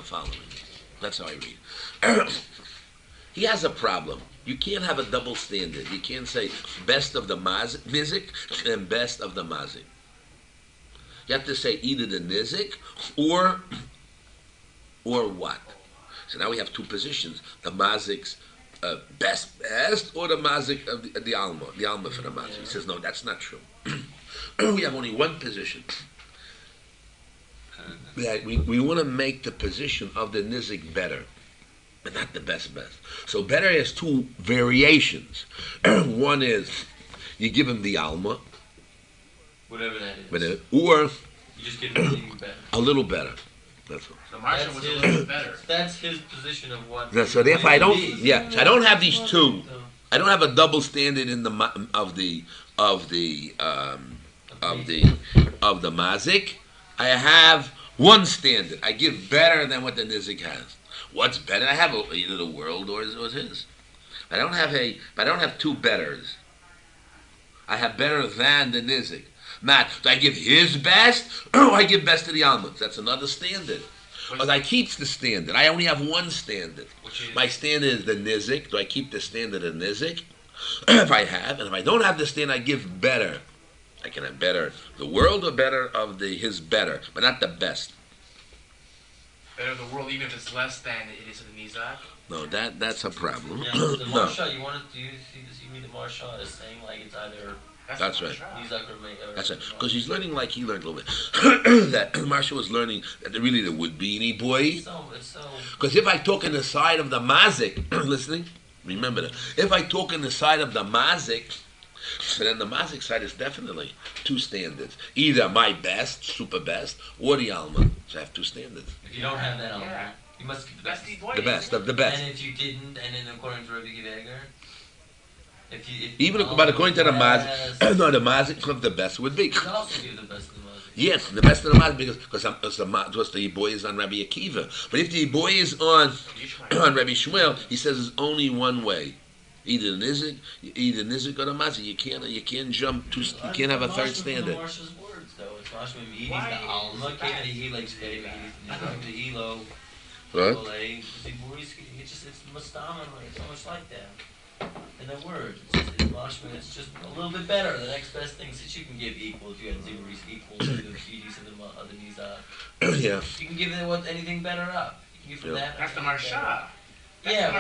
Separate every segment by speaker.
Speaker 1: following. That's how I read. He has a problem. You can't have a double standard. You can't say best of the nizik and best of the mazik. You have to say either the nizik or what. So now we have two positions: the mazik's best, or the mazik of the alma for the mazik. He says no, that's not true. We have only one position. That we want to make the position of the nizik better, but not the best. So better has two variations. One is you give him the alma,
Speaker 2: whatever that is,
Speaker 1: or
Speaker 2: you just give him better.
Speaker 1: A little better. That's all.
Speaker 3: So Marsha was a little bit better.
Speaker 2: That's his position of what.
Speaker 1: So therefore, I don't have these two. I don't have a double standard in the mazik. I have one standard. I give better than what the nizik has. What's better? I have either the world or his. I don't have two betters. I have better than the nizik. Not, do I give his best or I give best to the alma? That's another standard. But I keep the standard. I only have one standard. My standard is the nizik. Do I keep the standard of nizik? If I have, and if I don't have the standard, I give better. I can have better the world or better of his better, but not the best.
Speaker 3: Better the world, even if it's less than it is of the nizak.
Speaker 1: No, that's a problem.
Speaker 2: Yeah, the Marsha, you read the Marsha as saying like it's either.
Speaker 1: That's right. That's right. Because he's learning like he learned a little bit. That Marsha was learning that really there would be any boy. Because if I talk in the side of the mazik, listening, remember that. If I talk in the side of the mazik, then the mazik side is definitely two standards. Either my best, super best, or the alma. So I have two standards.
Speaker 2: If you don't have that alma, you must keep the best.
Speaker 1: The best of the best.
Speaker 2: And if you didn't, and then according to Rabbi Giveger,
Speaker 1: according to the mazik, no, the mazik, what the best would be.
Speaker 2: You can also give the best of the mazik.
Speaker 1: Yes, the best of the mazik because the boy is on Rabbi Akiva. But if the boy is on Rabbi Shmuel, he says there's only one way. Either nizik or the mazik. You can't jump to. You can't have a third standard.
Speaker 2: Marsha's words though. It's Marsha Meidis, the alma, he likes very the elo.
Speaker 1: What?
Speaker 2: It's mustama, it's almost like that. In the word, it's just a little bit better. The next best thing since you can give equal if you had zero equal to the Fidis and the Nizak.
Speaker 1: Yeah.
Speaker 2: You can give anything better up. You can give from that.
Speaker 3: That's the Marsha.
Speaker 2: Yeah,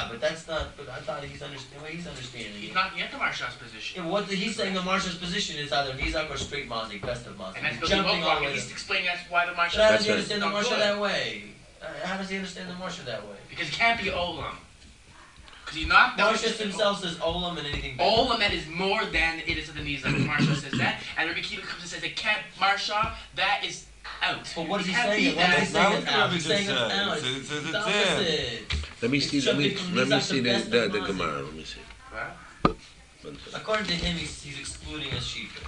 Speaker 2: but that's not. But I thought he's understanding.
Speaker 3: He's not yet the Marsha's position.
Speaker 2: Yeah, what he's saying, the Marsha's position is either Nizak or straight Mazik, best of Mazik.
Speaker 3: And that's because he's explaining that's why the Marsha.
Speaker 2: But how does he understand the Marsha that way? How does he understand the Marsha that way?
Speaker 3: Because it can't be Olam. Because he's not.
Speaker 2: Marsha himself says Olam and anything better.
Speaker 3: Olam that is more than it is of the Nizak. Marsha says that, and Rabbi Kiva comes and says it can't. Marsha that is out.
Speaker 2: But what is he saying? He's saying it's out. He's saying it's out. It's the opposite.
Speaker 1: Let me see the Gemara. Let me see.
Speaker 2: According to him, he's excluding a shita.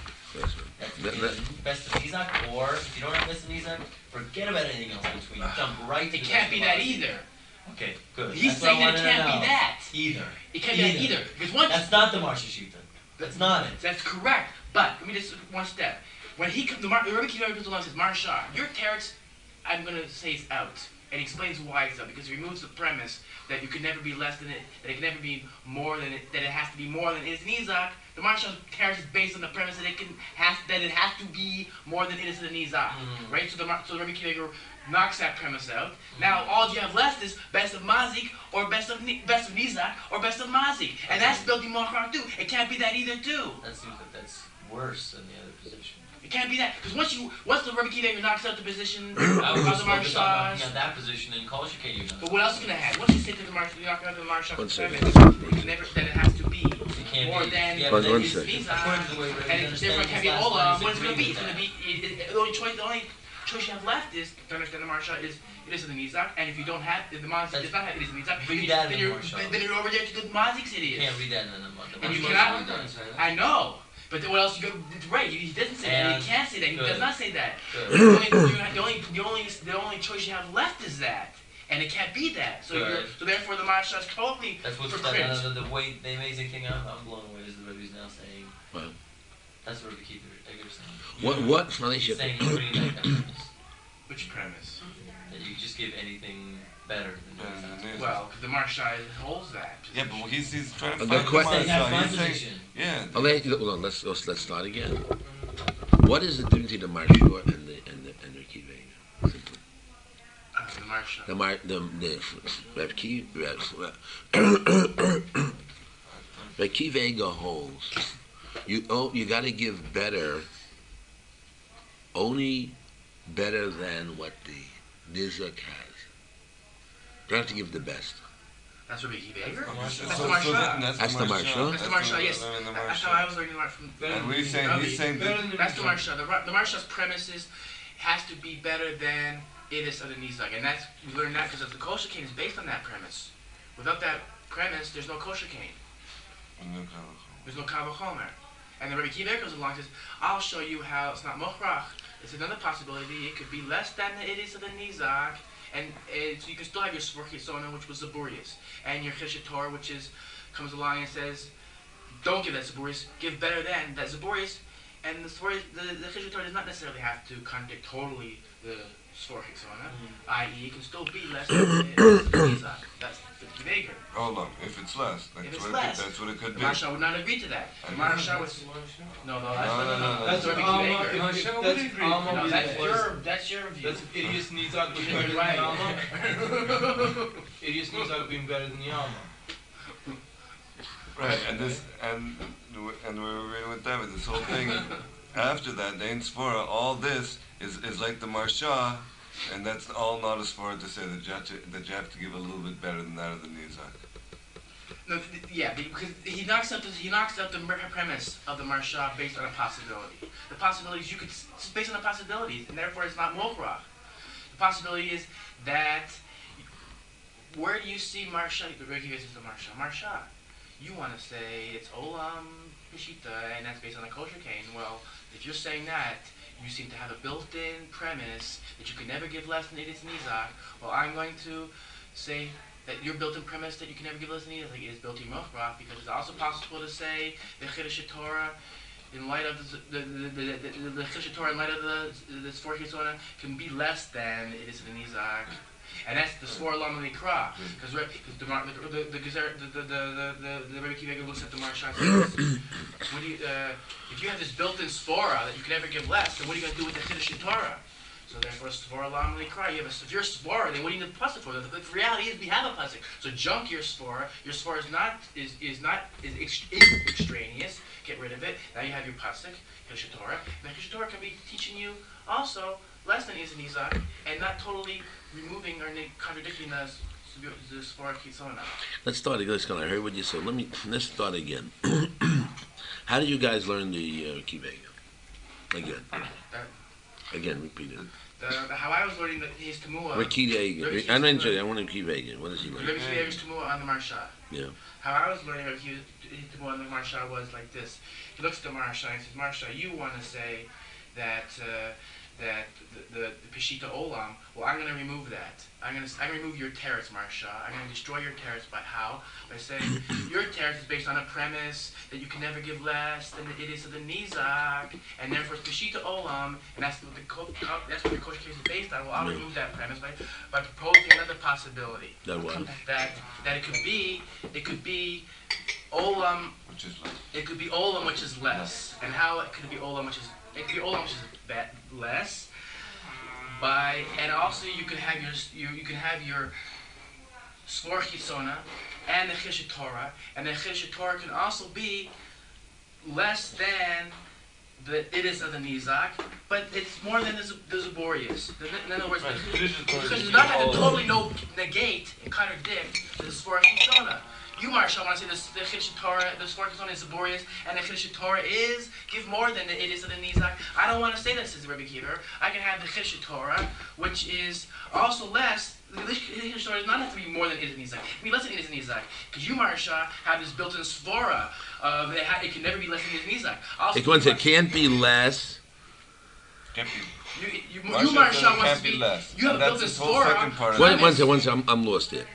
Speaker 2: Best of Nizak, or if you don't have best of Nizak, forget about anything else in between. Jump right to
Speaker 3: it can't be that either.
Speaker 2: Okay, good.
Speaker 3: He's saying that it can't be that.
Speaker 2: Either.
Speaker 3: It can't be that either. Because once
Speaker 2: that's not the Marsha shita. That's not it.
Speaker 3: That's correct. But let me just one step. When he comes, Rabbi Kiva comes along and says, Marsha, your teretz, I'm going to say is out. And he explains why it's out. Because he removes the premise that you can never be less than it, that it can never be more than it, that it has to be more than it is Nizak. The Marsha's teretz is based on the premise that it has to be more than it is the Nizak. Right? So the Rabbi Kiva knocks that premise out. Now all you have left is best of Mazik or best of Nizak or best of Mazik. And that's building Machar too. It can't be that either too.
Speaker 2: That's worse than the other position.
Speaker 3: It can't be that, because once the Rabbi Kiva knocks out the position of the Marsha's.
Speaker 2: Knocking out that position and Kol Shekei.
Speaker 3: But what else is going to happen? Once you say to the Marsha, you knock out the Marsha, then it has to be more than
Speaker 1: one second.
Speaker 3: And therefore it can't be Ola. What it's going to be? It's going to be the only choice you have left is to understand the Marsha is it is in the Nizak, and if you don't have, if the Mazik does not have it is in the Nizak, then you're over there to the Mazik's idiot.
Speaker 2: You can't read that in the Mazik.
Speaker 3: And you cannot. I know. But what else? Right? He doesn't say that. He can't say that. He does not say that. The only choice you have left is that, and it can't be that. So therefore, the Marsha is totally.
Speaker 2: That's what's the way. The amazing thing I'm blown away is the Rebbe's now saying.
Speaker 1: Well,
Speaker 2: that's what Rebbe Kiva saying.
Speaker 1: What?
Speaker 2: Saying he's reading that premise.
Speaker 3: Which premise?
Speaker 2: That you just give anything better than Nizak.
Speaker 3: Well, because the Marsha holds that.
Speaker 4: Yeah, but he's trying to
Speaker 1: The
Speaker 4: fight
Speaker 1: que-
Speaker 4: the
Speaker 2: They have
Speaker 4: Marsha.
Speaker 2: my
Speaker 4: He's saying,
Speaker 2: position.
Speaker 4: yeah.
Speaker 1: Hold on, let's start again. What is the difference between the Marshua and the Kivega? Simply.
Speaker 3: The Marsha.
Speaker 1: The Kivega holds. You got to give better, only better than what the Nizak has. You don't have to give the best.
Speaker 3: That's Rabbi Kiva.
Speaker 2: That's
Speaker 3: That's the Marsha.
Speaker 1: That's the Marsha.
Speaker 3: That's the Marsha, yes. That's how I was learning from.
Speaker 4: And he's saying
Speaker 3: That's the Marsha. The Marsha's premises has to be better than it is of the Nizak. And that's, we learned that because the kosher cane is based on that premise. Without that premise, there's no kosher cane. There's no kavachomer. And the Rabbi Kiva goes along and says, I'll show you how it's not mochrach. It's another possibility. It could be less than it is of the Nizak. And so you can still have your Sfor Chisona, which was Zaburius. And your Chesed Torah, which comes along and says, don't give that Zaburius, give better than that Zaburius. And the Chesed Torah does not necessarily have to contradict totally the Sfor Chisona, i.e. it can still be less than it is of the Nizak. That's 50 Vager.
Speaker 4: hold on, if it's less, that's what it could
Speaker 3: The
Speaker 4: be.
Speaker 3: Marsha would not agree to that. The Marsha was... No,
Speaker 4: No.
Speaker 3: That's Rabbi Kiva.
Speaker 5: That's
Speaker 3: That's your view.
Speaker 5: That's Idiot's Nizak being better than the Alma. Idiot's Nizak being better than the Alma.
Speaker 4: Right, and we're reading with David, this whole thing, after that, the Ein Sfora, all this is like the Marsha, and that's all not a Sfora to say that you have to give a little bit better than that of the Nizak.
Speaker 3: No, yeah, because he knocks out the premise of the Marsha based on a possibility. The possibilities it's based on the possibilities, and therefore it's not Mochrach. The possibility is that where do you see Marsha? The Rebbe is the Marsha. Marsha. You want to say it's Olam Peshita, and that's based on a kosher cane. Well, if you're saying that, you seem to have a built-in premise that you can never give less than it is Nizak. Well, I'm going to say that your built-in premise that you can never give less than Nizak is built-in Mochrach, because it's also possible to say the Chiddush Torah, in light of the Chiddush Torah, in light of the Sfor Chisona, can be less than it is in the Nizak. And that's the Sfor Lam Likra, because the Rebbe Kiva looks at the Marsha and says, if you have this built-in Sfora that you can never give less, then what are you going to do with the Chiddush Torah? So therefore, Sfor Lam Likra, you have if you're Sfora, then what do you need the pasuk for? The reality is we have a pasuk. So junk your Sfora. Your Sfora is extraneous. Get rid of it. Now you have your pasuk, Chiddush Torah. And the Chiddush Torah can be teaching you also less than is an Nizak, and not totally removing or contradicting the Sfor Chisona.
Speaker 1: Let's start again. I heard what you said. Let's start again. How did you guys learn the Kivega? Again, repeat it.
Speaker 3: How I was learning his Temuah.
Speaker 1: Kivega. I want to Kivega. What does he learn?
Speaker 3: Rabbi Kiva's Temuah on the Marsha.
Speaker 1: Yeah.
Speaker 3: How I was learning his Temuah on the Marsha was like this. He looks at the Marsha and says, Marsha, you want to say that the Peshita Olam, well, I'm going to remove that. I'm going to remove your teretz, Marsha. I'm going to destroy your teretz. By how? By saying your teretz is based on a premise that you can never give less than it is of the Nizak, and therefore it's Peshita Olam, and that's what the kosher case is based on. Well, I'll remove that premise by proposing another possibility.
Speaker 1: That what?
Speaker 3: That it could be Olam.
Speaker 4: Which is less.
Speaker 3: It could be Olam, which is less, and how it could be Olam, which is less. And also you can have your Sfor Chisona and the Chiddush Torah, and the Chiddush Torah can also be less than it is of the Nizak, but it's more than the Zaburius. In other words, because it's not going to totally negate and contradict the Sfor Chisona. You, Marsha, want to say the Chiddush Torah, the Sfor Chisona is Zaburius, and the Chiddush Torah is give more than it is of the Nizak. I don't want to say that, says Rabbi Kiva. I can have the Chiddush Torah, which is also less. The Chiddush Torah does not have to be more than it is in Nizak. It can be less than it is in Nizak. Because you, Marsha, have this built-in Sfora of it can never be less than it is in Nizak. Also,
Speaker 1: It can't be less.
Speaker 4: Can't be.
Speaker 3: You Marsha, wants to be
Speaker 4: less.
Speaker 3: You have a built-in Sfora.
Speaker 1: One second, I'm lost here.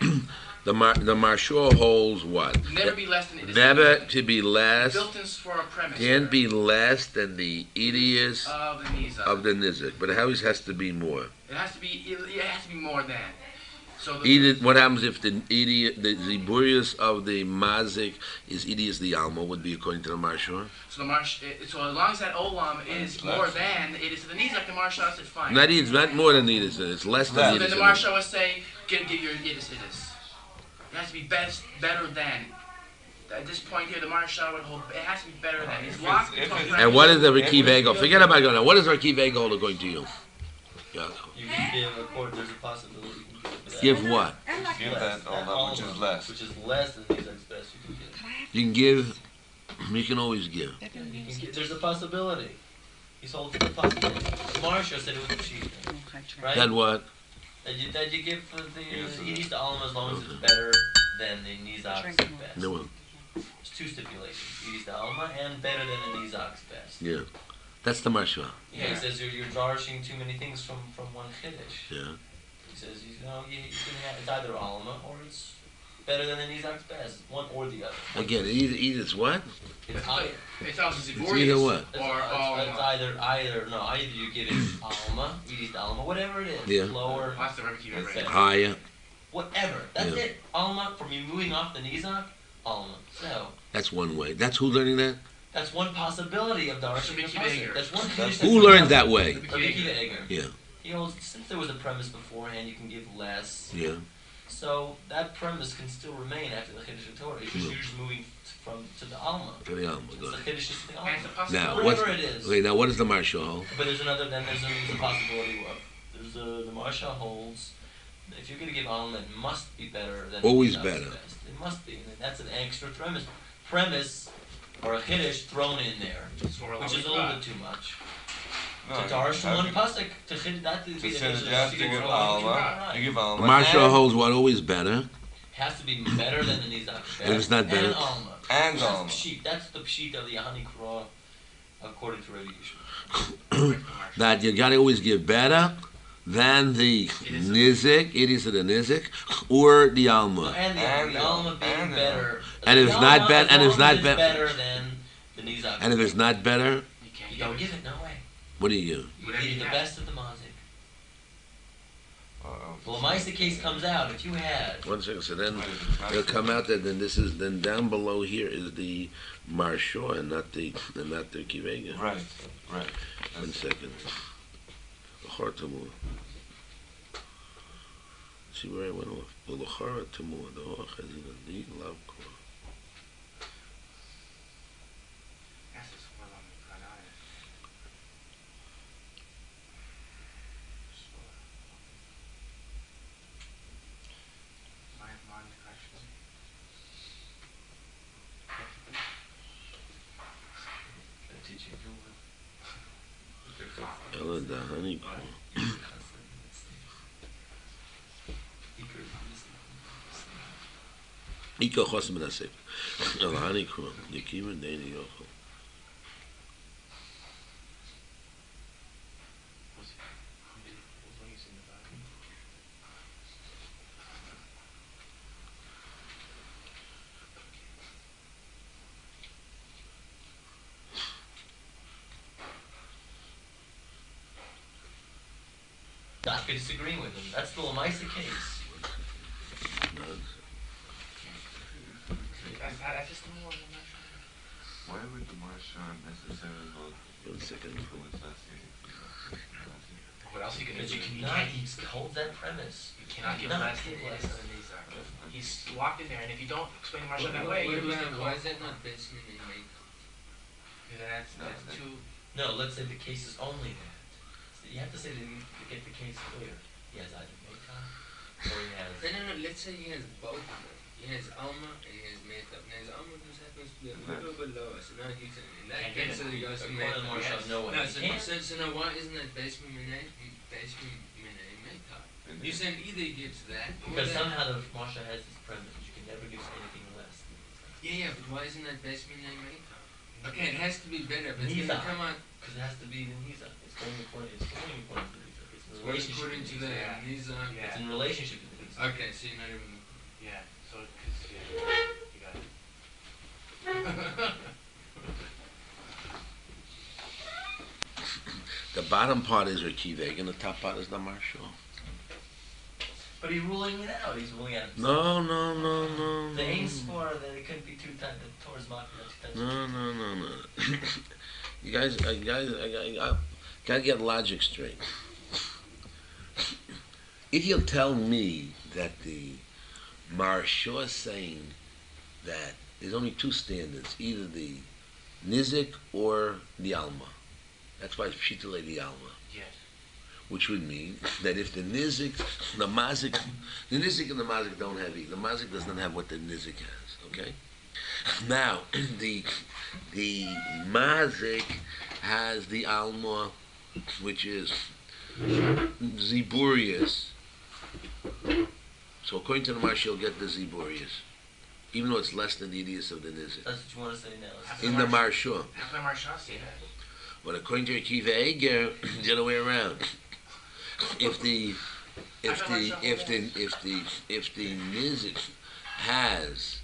Speaker 1: The Marshal holds what?
Speaker 3: Never be less than
Speaker 1: Never to be less.
Speaker 3: built-in for a premise.
Speaker 1: Can't be less than the idius
Speaker 3: of the Nizak.
Speaker 1: of the nizik. But it always has to be more.
Speaker 3: It has to be. It has to be more than. So
Speaker 1: What happens if the idiot, the ziburius of the mazik is idius the alma would be according to the Marshal?
Speaker 3: So so as long as that olam is more than it is the Nizak, the Marshal said fine.
Speaker 1: Not more than idius. It's less than
Speaker 3: So
Speaker 1: idius.
Speaker 3: then the Marshal would say, give your idius idius. It has to be better than. At this point here, the Marshal would hold. It has to be better than. It's locked into a premise.
Speaker 1: And what is the Rekiv Egel? Forget about going now. What is Rekiv Egel according to you? Yeah.
Speaker 2: You can give a court, there's a possibility you can give that.
Speaker 1: Give what?
Speaker 4: Give that all which is less.
Speaker 2: Which is less than these best you can give.
Speaker 1: You can give. You can always give.
Speaker 2: You can give. There's a possibility. He's holding the possibility. The Marsha said it was a cheat. Right?
Speaker 1: That what?
Speaker 2: That you give for the Edis to Alma as long as it's better than the Nizak's best.
Speaker 1: No.
Speaker 2: There's two stipulations. Edis to Alma and better than the Nizak's best.
Speaker 1: Yeah. That's the Marshal.
Speaker 2: Yeah, he says you're drawing too many things from one Kiddush.
Speaker 1: Yeah.
Speaker 2: He says, you can have, it's either Alma or it's better than the Nizak's best. One or the other.
Speaker 1: Again, either it's what?
Speaker 2: It's either.
Speaker 3: It's also
Speaker 1: It's
Speaker 3: Ziborius
Speaker 1: either what?
Speaker 2: It's
Speaker 3: or
Speaker 2: either you give it Alma, Edis to Alma, whatever it is.
Speaker 1: Yeah.
Speaker 2: Lower,
Speaker 3: That's the Rebbe Kiva, right?
Speaker 1: Higher.
Speaker 2: whatever. That's
Speaker 1: Yeah.
Speaker 2: it. Alma, from you moving off the Nizak, Alma. So,
Speaker 1: That's one way. That's who learning that?
Speaker 2: that's one possibility of Darshim
Speaker 3: Rabbi
Speaker 2: and
Speaker 3: Kiva
Speaker 2: Pasuk.
Speaker 3: Eger.
Speaker 2: That's one
Speaker 4: That's-
Speaker 2: Kiddush
Speaker 1: Who
Speaker 2: that's-
Speaker 1: learned that way?
Speaker 2: Rabbi Kiva Eger.
Speaker 1: Yeah.
Speaker 2: He holds, since there was a premise beforehand, you can give less.
Speaker 1: Yeah.
Speaker 2: So that premise can still remain after the Chiddush of Torah. It's just you're just moving to the Alma.
Speaker 1: To the Alma.
Speaker 2: It's
Speaker 1: Go
Speaker 2: the
Speaker 1: ahead.
Speaker 2: Chiddush is the
Speaker 3: And it's a
Speaker 2: Alma.
Speaker 3: possibility.
Speaker 1: Now, what's
Speaker 2: Whatever it is.
Speaker 1: okay? Now, what is the Marshal hold?
Speaker 2: But there's a possibility of the Marsha holds. If you're going to give Alma, it must be better than
Speaker 1: Always
Speaker 2: the
Speaker 1: better.
Speaker 2: Best. It must be. And that's an extra premise or a Chiddush thrown in there, which is a little bit too much.
Speaker 4: No,
Speaker 2: To Darsh
Speaker 4: I
Speaker 2: one
Speaker 4: think-
Speaker 2: pasuk to Chid that to
Speaker 4: To
Speaker 2: be
Speaker 4: say
Speaker 2: the
Speaker 4: that you have to give Alma,
Speaker 2: Right.
Speaker 4: you give
Speaker 1: The
Speaker 4: Alma.
Speaker 1: Marshal
Speaker 4: and-
Speaker 1: holds what? Always better.
Speaker 2: Has to be better than the Nizak.
Speaker 1: And it's not better.
Speaker 2: And Alma.
Speaker 4: And
Speaker 2: That's
Speaker 4: Alma.
Speaker 2: Pshit. That's the pshit of the Yahani Kra, according to Rabbi Yeshua.
Speaker 1: That you gotta always give better than the nizik. It is the nizik or the Alma.
Speaker 2: And
Speaker 4: And
Speaker 2: the Alma being
Speaker 4: and
Speaker 2: better.
Speaker 1: And if it's
Speaker 2: The
Speaker 1: not
Speaker 2: Alma,
Speaker 1: bet-
Speaker 2: as
Speaker 1: and if it's
Speaker 2: long
Speaker 1: not
Speaker 2: as
Speaker 1: bet-
Speaker 2: better than the Nizak.
Speaker 1: And if it's not better,
Speaker 3: You can't
Speaker 2: You don't give it, no way.
Speaker 1: what do you give?
Speaker 2: You
Speaker 3: Whatever
Speaker 2: give
Speaker 3: you
Speaker 2: the
Speaker 3: have.
Speaker 2: best of the Mazik.
Speaker 4: Uh-oh.
Speaker 2: Well, the Maisa case comes out. If you had.
Speaker 1: One second. So then it'll come out that then down below here is the Marshal and not the Kivega.
Speaker 4: Right, right.
Speaker 1: One second. Hortamur. See where I went off. Well, the Hortamur, the Hoch is in a deep love core.
Speaker 3: That's just one on the Kanai. Mind actually.
Speaker 2: Teaching
Speaker 1: Ella da honey core. Ika Chosim Nasif. Ella honey core. Yikim and Dani Yochel.
Speaker 2: Dafka disagreeing with him. That's the Lamaisa case.
Speaker 3: That's just the one.
Speaker 4: Why would the Marshawn necessarily hold
Speaker 1: 1 second.
Speaker 3: What else you can do?
Speaker 2: Because you
Speaker 3: You
Speaker 2: cannot
Speaker 3: can't,
Speaker 2: hold that premise.
Speaker 3: you cannot give
Speaker 2: Not
Speaker 3: less
Speaker 2: give
Speaker 3: than
Speaker 2: less.
Speaker 3: less than these are. He's locked in there, and if you don't explain the Marsha that way, you're losing the
Speaker 6: Why
Speaker 3: call.
Speaker 6: is that not basement in May?
Speaker 3: That's too.
Speaker 2: No, let's say the case is only that. So you have to say that to get the case clear. He has either Meta or he has.
Speaker 6: No, let's say he has both of them. He has Alma and he has Meta. Now his Alma just happens to be a little bit lower, so now he's in that
Speaker 3: Can't get
Speaker 6: case,
Speaker 3: it.
Speaker 6: so he goes to
Speaker 2: According to
Speaker 6: Meta.
Speaker 2: Marshawn, no way.
Speaker 6: No,
Speaker 2: He can't.
Speaker 6: so now why isn't that basement Meta? Meta. You said either he gives that or
Speaker 2: Because
Speaker 6: that.
Speaker 2: somehow the Marsha has this premise. You can never give anything less.
Speaker 6: Yeah, but why isn't that basement Meta? Okay, it has to be better, but it's
Speaker 2: Nisa.
Speaker 6: gonna come out
Speaker 2: Because it has to be the Nisa. It's going according to the Nisa. It's in relationship
Speaker 6: according
Speaker 2: to
Speaker 6: to
Speaker 2: the
Speaker 6: the
Speaker 2: Nisa.
Speaker 6: Nisa.
Speaker 3: Yeah.
Speaker 2: It's in relationship to the Nisa.
Speaker 6: Okay, so you're not even.
Speaker 3: Yeah.
Speaker 1: bottom part is Rekiveg and the top part is the Marshal.
Speaker 2: But he's ruling it out. He's ruling out.
Speaker 1: No.
Speaker 2: The aim for that it couldn't be two times towards Machina.
Speaker 1: No. You guys, I gotta get logic straight. If you'll tell me that the Marshal is saying that there's only two standards, either the Nizik or the Alma. That's why it's Pshitale the Alma.
Speaker 3: Yes.
Speaker 1: Which would mean that if the Nizik, the Mazik and the Mazik don't have the Mazik doesn't have what the Nizik has, okay? Now, the Mazik has the Alma, which is Ziburius. So according to the Marshal, you'll get the Ziburius, even though it's less than the Idius of the Nizik.
Speaker 2: That's what you want to say now.
Speaker 1: In the Marshal.
Speaker 3: How can the Marshal say that?
Speaker 1: But according to Akiva Eger, the other way around. If the Nizik has,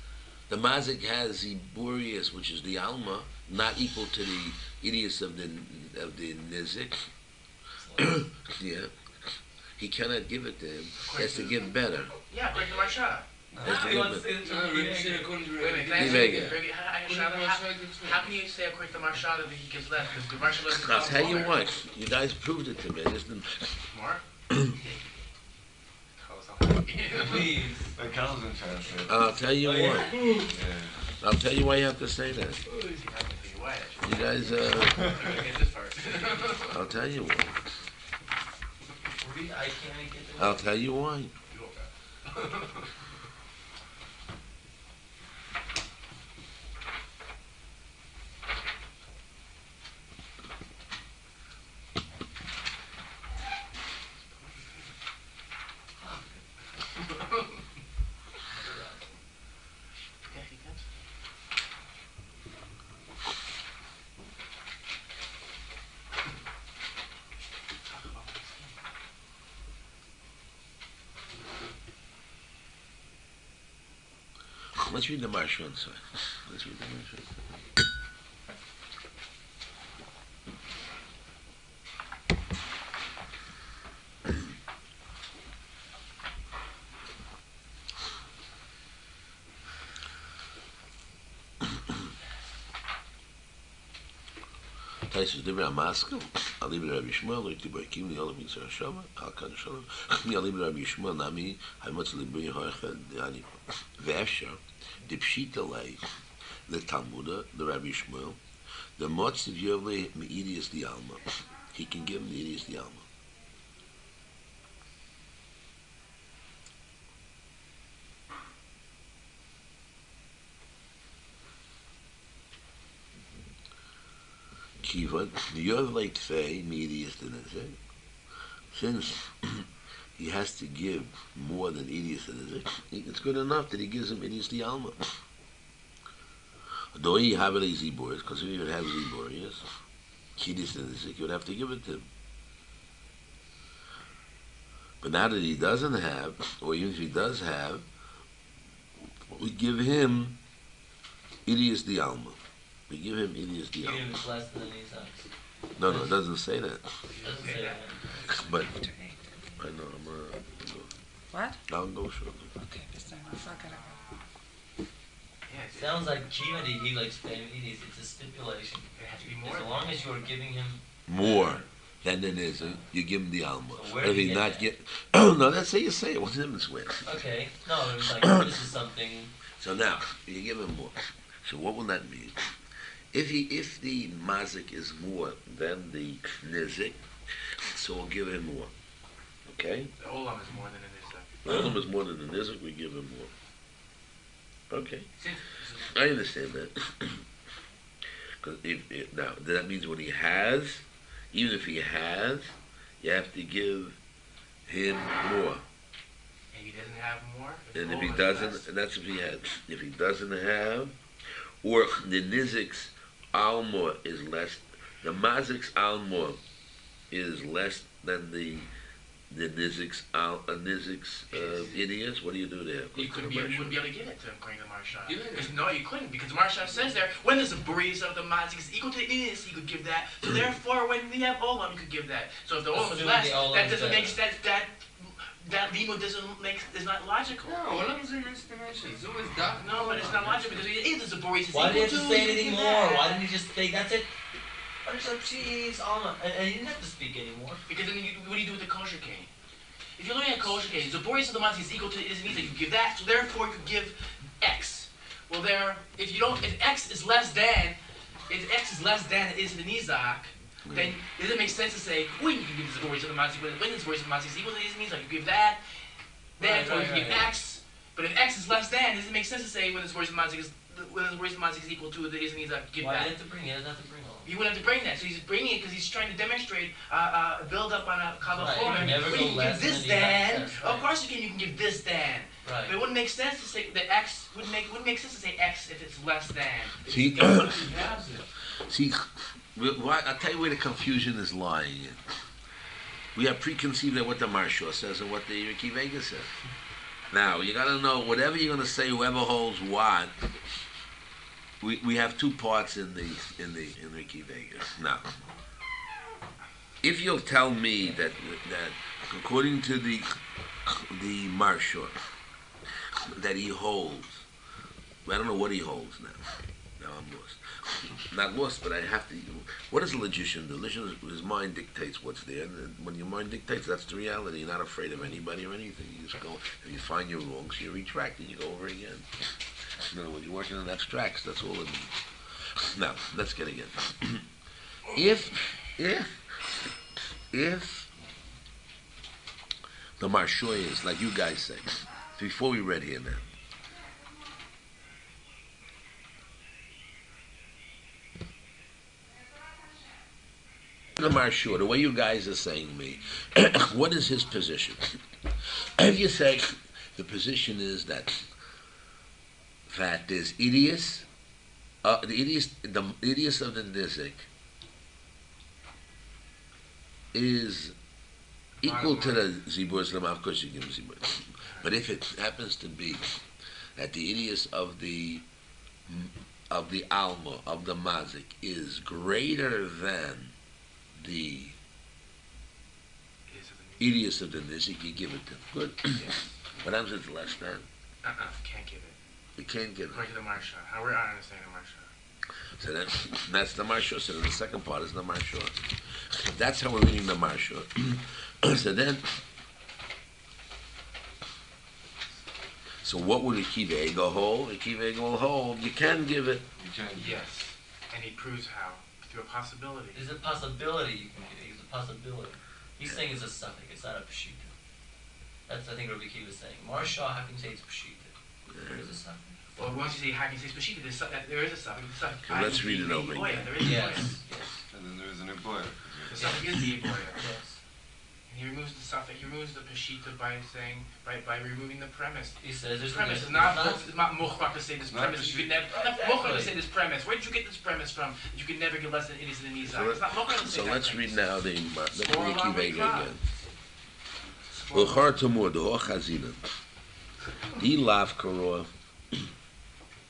Speaker 1: the Mazik has the Boreas, which is the Alma, not equal to the Idius of the Nizik, yeah, he cannot give it to him. He has to give better.
Speaker 3: Yeah, according to Marshal.
Speaker 2: He wants to
Speaker 3: Wait a minute, can I
Speaker 1: Leave
Speaker 3: say
Speaker 1: it.
Speaker 3: how can you say according to Marshal that he gives less? Because the Marshal doesn't
Speaker 1: I'll tell you what, you guys proved it to me. I just didn't.
Speaker 3: More?
Speaker 2: Please.
Speaker 4: Like Calvin trying to say.
Speaker 1: I'll tell you
Speaker 2: Oh,
Speaker 1: why.
Speaker 2: yeah.
Speaker 4: Yeah.
Speaker 1: I'll tell you why you have to say that. You guys, I'll tell you why.
Speaker 2: I can't get the
Speaker 1: I'll tell you why. Let's read the Marshal inside. Let's read the Marshal. Taisus Dibra Amaskal, Ali Rabbi Shmuel, Loiti Barkim, the Olam Yitzhak Shama, Al Kadishalom, Mi Ali Rabbi Shmuel, Nami, Haimotz Libri Hoechad, Ani, Vesha, the Pshita Lay, the Talmuda, the Rabbi Shmuel, the Motz of Yovle Me'idius the Alma. He can give him the Idius the Alma. Kiva, the Yovle Tfei, Me'idius the Nizik, since he has to give more than Idius the Nizik, it's good enough that he gives him Idius the Alma. Though he have it as Ziborius, because if he would have Ziborius, Idius the Nizik, he would have to give it to him. But now that he doesn't have, or even if he does have, we give him Idius the Alma. We give him Idius the Alma.
Speaker 2: Even if it's less than Isaac.
Speaker 1: No, it doesn't say that.
Speaker 2: It doesn't say that.
Speaker 1: But I know I'm go.
Speaker 7: What?
Speaker 1: I'll go shortly.
Speaker 7: Okay, just a second.
Speaker 2: Sounds like Kiva, he likes family. It's a stipulation.
Speaker 3: It has to be more.
Speaker 2: As long as you're giving him
Speaker 1: More than it is, you give him the Alma.
Speaker 2: So where
Speaker 1: But if
Speaker 2: do
Speaker 1: he
Speaker 2: you
Speaker 1: not
Speaker 2: get
Speaker 1: get, no, that's how you say it. What's the difference with?
Speaker 2: okay. No, it was like this is something.
Speaker 1: So now you give him more. So what will that mean? If the mazik is more than the nizik, so we'll give him more. Okay?
Speaker 3: The Olam is more than it is.
Speaker 1: The olam is more than the nizik, we give him more. Okay. I understand that. Because now that means when he has, even if he has, you have to give him more.
Speaker 3: And he doesn't have more?
Speaker 1: And
Speaker 3: the
Speaker 1: if he
Speaker 3: Olam is
Speaker 1: doesn't,
Speaker 3: less?
Speaker 1: and that's if he has. If he doesn't have, or the nizik's alma is less, the mazik's alma is less than the the nizik's idiots. What do you do there?
Speaker 3: You wouldn't be able to give it to him according to the Marsha.
Speaker 6: You didn't.
Speaker 3: No, you couldn't, because the Marsha says there, when there's a breeze of the mazik is equal to this, you could give that. So therefore, when you have olam, you could give that. So if the olam is
Speaker 2: Assuming
Speaker 3: less,
Speaker 2: the olam
Speaker 3: that
Speaker 2: is
Speaker 3: doesn't
Speaker 2: better.
Speaker 3: make sense. That limud is not logical.
Speaker 6: No, olam is an estimation. So is that.
Speaker 3: No, but it's not logical because if there's a breeze, it's
Speaker 2: Why
Speaker 3: equal
Speaker 2: did you
Speaker 3: to.
Speaker 2: have to say
Speaker 3: you
Speaker 2: anything
Speaker 3: give
Speaker 2: more?
Speaker 3: that.
Speaker 2: Why didn't you just say that's it? Why did you say cheese, almond? And you didn't have to speak anymore.
Speaker 3: Because then what do you do with the kosher cane? If you're looking at kosher cane, the boreas of the mazik is equal to is you give that, so therefore you could give X. Well, if X is less than is the nizak, then it doesn't make sense to say when you can give the boreas of the mazik, when the boreas of the mazik is equal to is nizak, you give that. Therefore you can give X. But if X is less than, it doesn't make sense to say when the boreas of the mazik is equal to the is nizak, give
Speaker 2: Why
Speaker 3: that.
Speaker 2: did you have to bring it? He doesn't have to bring all.
Speaker 3: He wouldn't have to bring that, so he's bringing it because he's trying to demonstrate a build up on a
Speaker 2: Right,
Speaker 3: kavachor.
Speaker 2: you never
Speaker 3: When
Speaker 2: go
Speaker 3: you can
Speaker 2: less
Speaker 3: give this
Speaker 2: than the
Speaker 3: dan,
Speaker 2: excess,
Speaker 3: of
Speaker 2: right.
Speaker 3: course you can give this dan.
Speaker 2: Right.
Speaker 3: But it wouldn't make sense to say that X wouldn't make sense to say X if it's less than.
Speaker 1: See,
Speaker 5: He has it.
Speaker 1: see, I'll tell you where the confusion is lying in. We have preconceived at what the Marshal says and what the Ricky Vega says. Now, you got to know, whatever you're going to say, whoever holds what, we have two parts in Ricky Vega. Now, if you'll tell me that according to the Marshal, that he holds, I don't know what he holds now. Now I'm lost. Not lost, but I have to. What does a logician do? His mind dictates what's there, and when your mind dictates, that's the reality. You're not afraid of anybody or anything. You just go. If you find your wrongs, you retract and you go over again. In other words, you're working on abstracts. That's all it means. Now, let's get again. If the marshoy is like you guys say, before we read here now. The Marshur, the way you guys are saying me, what is his position? If you say the position is that there's idiots, the idiots of the nizik is equal to the zibur islam. Of course, you give him zibur. But if it happens to be that the idiots of the alma of the mazik is greater than the idiots of the nizik, you give it to him. Good. But I'm just less than.
Speaker 3: Can't give it.
Speaker 1: You can't give it.
Speaker 3: According to the Marsha. How we're understanding the Marsha.
Speaker 1: So that's the Marshur. So then the second part is the Marshur. That's how we're reading the Marshur. So then, so what would Akiva Ego hold? Akiva Ego will hold. You can give it.
Speaker 4: You can't.
Speaker 3: Yes. And he proves how. Through a possibility.
Speaker 2: There's a possibility you can get it. It's a possibility. He's saying it's a suffix. It's not a pshita. That's, I think, what Rabbi Kiva is saying. Marsha, how can you say it's pshita? There is a suffix.
Speaker 3: Well, once you say how can you say spashita, there is a suffix.
Speaker 1: So let's read it over again.
Speaker 3: There is a
Speaker 2: Yes.
Speaker 3: boya.
Speaker 2: Yes.
Speaker 4: And then there is an employer.
Speaker 3: The suffix is the boya.
Speaker 2: Yes.
Speaker 3: And he removes the suffix. He removes the pashita by saying by removing the premise.
Speaker 2: He says there's
Speaker 3: Premise is
Speaker 2: there's
Speaker 3: not muchbak to say this
Speaker 4: Not
Speaker 3: premise. You
Speaker 4: pashita.
Speaker 3: could never. Not muchbak to say this premise. Where did you get this premise from? You could never get less than it is in the nizak. It's not muchbak to say
Speaker 1: So
Speaker 3: that
Speaker 1: let's
Speaker 3: premise.
Speaker 1: read now the Akiva Ego again.
Speaker 3: Spoil
Speaker 1: Ochar Tamur, the Ho Chazina. Di Lav Karo.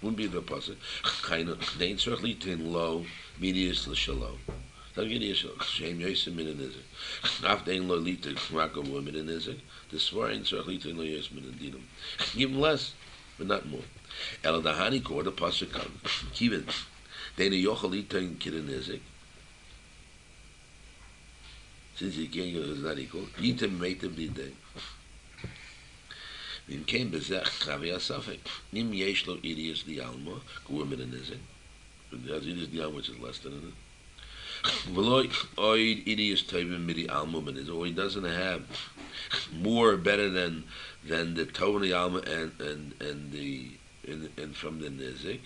Speaker 1: Wouldn't be the pasuk. Kind of. They ain't certainly tin low. Medius l'shalom. Don't get yishal. Shem yosim min anizik. After ain't lo lita rakam min anizik. The svar ain't certainly tin lo yosim min adinam. Give him less, but not more. El dahani kor the pasuk comes. Kivin. They ne yochal lita in kidanizik. Since he can't go, is not equal. Yitem meitem lidei. Vim came bezech chavi asafek. Nim yesh lo idiyas di alma, kuwa min anizik. That's idiyas di alma, which is less than it. V'lo oid idiyas tovim midi alma min anizik. Or he doesn't have more better than the tov di alma and from the nizik.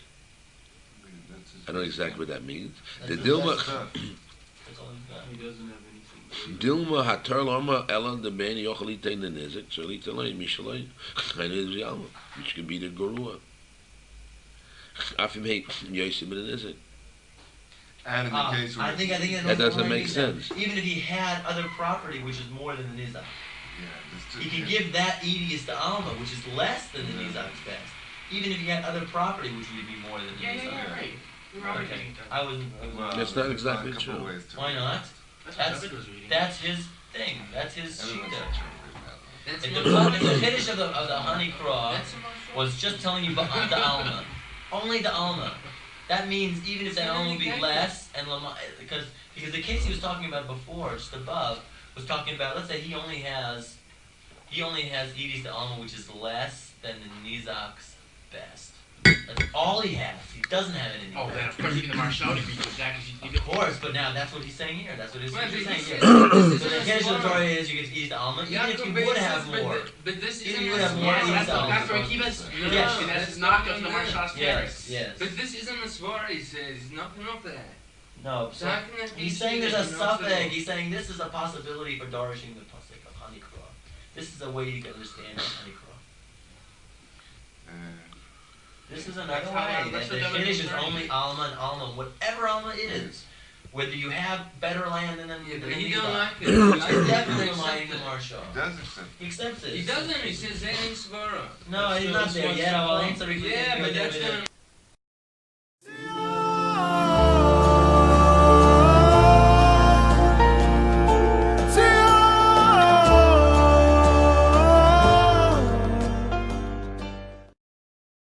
Speaker 1: I don't know exactly what that means. The Dilma.
Speaker 2: That's all he's got.
Speaker 5: He doesn't have anything.
Speaker 1: Dilma hatar lama ela the ben yochali tein the nizik, so li telay mishalay, kind of yalma, which could be the gorua. Afim hey yosim in the nizik.
Speaker 4: And in the case where
Speaker 2: I think
Speaker 1: That doesn't make sense.
Speaker 2: Even if he had other property which is more than the nizak, He can give that Edius to Alma, which is less than the Nizak's best. Even if he had other property, which would be more than the
Speaker 3: Yeah,
Speaker 2: Nizak.
Speaker 3: right. We're already
Speaker 2: Okay.
Speaker 3: getting done.
Speaker 2: I wasn't.
Speaker 1: That's not exactly true.
Speaker 2: Why not?
Speaker 3: That's what David was reading.
Speaker 2: That's his thing. That's his shita.
Speaker 6: That's
Speaker 2: And
Speaker 6: not
Speaker 2: the Kiddush of the honey craw
Speaker 6: That's a
Speaker 2: was just telling you the Alma. Only the Alma. That means even if that Alma would be less, and because the case he was talking about before, just above, was talking about, let's say he only has Edie's the Alma, which is less than the Nizak's best. That's all he has. He doesn't have it anymore.
Speaker 3: Oh, then of course even the Marshal would be with that because
Speaker 2: Of course, but now that's what he's saying here. That's what he's
Speaker 6: Well,
Speaker 2: saying
Speaker 6: this
Speaker 2: here.
Speaker 6: is-
Speaker 2: So
Speaker 6: this
Speaker 2: the
Speaker 6: is
Speaker 2: Kiddush of the
Speaker 6: a
Speaker 2: Torah is you get Edie's the Alma, even if you would have more.
Speaker 6: But this
Speaker 2: Even
Speaker 6: isn't
Speaker 2: you would
Speaker 6: a
Speaker 2: have more
Speaker 6: svara.
Speaker 2: Edie's Alma.
Speaker 3: that's where he was.
Speaker 6: No,
Speaker 3: Yes, that's
Speaker 6: that's
Speaker 3: knocked
Speaker 6: not
Speaker 3: off the
Speaker 6: good.
Speaker 3: Marshal's
Speaker 2: Yes,
Speaker 3: terrace.
Speaker 2: yes.
Speaker 6: But this isn't a svara, he says. He's nothing of that.
Speaker 2: No,
Speaker 6: So
Speaker 2: so
Speaker 6: how can that be
Speaker 2: he's saying
Speaker 6: true
Speaker 2: there's a
Speaker 6: that you're not
Speaker 2: suffix.
Speaker 6: saying-
Speaker 2: He's saying this is a possibility for darishing the pasuk of honey craw. This is a way you can understand honey craw. This is another
Speaker 3: That's how-
Speaker 2: way.
Speaker 3: that's
Speaker 2: That the
Speaker 3: what
Speaker 2: Kiddush is
Speaker 3: David was
Speaker 2: only Alma and Alma, whatever Alma is. Whether you have better land than
Speaker 6: Yeah,
Speaker 2: the
Speaker 6: but he
Speaker 2: Nizak.
Speaker 6: don't like it.
Speaker 2: He's
Speaker 6: He
Speaker 2: definitely
Speaker 6: accept
Speaker 2: lying to
Speaker 6: it.
Speaker 2: Marshall.
Speaker 4: Does accept.
Speaker 2: He accepts it.
Speaker 6: He doesn't. He says that ain't svara.
Speaker 2: No, he's not there yet. Well, answer
Speaker 6: Yeah, but that's not.